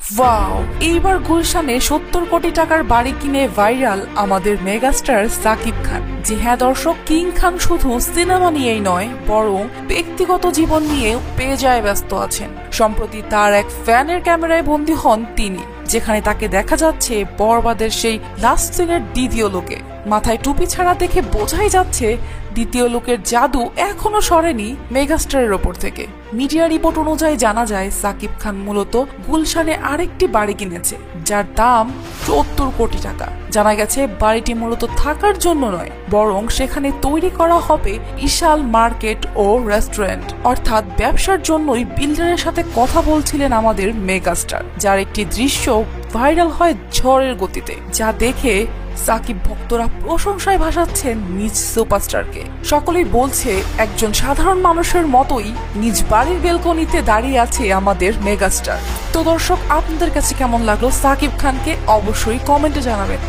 Wow, এইবার গুলশানে 70 কোটি টাকার বাড়ি কিনে ভাইরাল আমাদের মেগাস্টার সাকিব খান। জি হ্যাঁ দর্শক, কিং খান শুধু সিনেমা নিয়েই নয় বরং ব্যক্তিগত জীবন নিয়েও বেজায় ব্যস্ত আছেন। সম্প্রতি তার এক ফ্যানের ক্যামেরায় বন্দী হন তিনি, যেখানে তাকে দেখা যাচ্ছে বরবাদের সেই লাস্ট সিনের দ্বিতীয় লোকে। মাথায় টুপি ছাড়া দেখে বোঝাই যাচ্ছে দ্বিতীয় লোকের জাদু এখনো সরেনি মেগাস্টারের ওপর থেকে। মিডিয়া রিপোর্ট অনুযায়ী জানা যায় সাকিব খান মূলত গুলশানে আরেকটি বাড়ি কিনেছে, যার দাম 70 কোটি টাকা। জানা গেছে বাড়িটি মূলত থাকার জন্য নয়, বরং সেখানে তৈরি করা হবে বিশাল মার্কেট ও রেস্টুরেন্ট, অর্থাৎ ব্যবসার জন্যই বিল্ডারের সাথে কথা বলছিলেন আমাদের মেগাস্টার, যার একটি দৃশ্য ভাইরাল হয় ঝড়ের গতিতে, যা দেখে সাকিব ভক্তরা প্রশংসায় ভাসাচ্ছেন নিজ সুপারস্টারকে। সকলেই বলছে একজন সাধারণ মানুষের মতোই নিজ বাড়ির বেলকনিতে দাঁড়িয়ে আছে আমাদের মেগাস্টার। তো দর্শক, আপনাদের কাছে কেমন লাগলো সাকিব খানকে অবশ্যই কমেন্টে জানাবেন।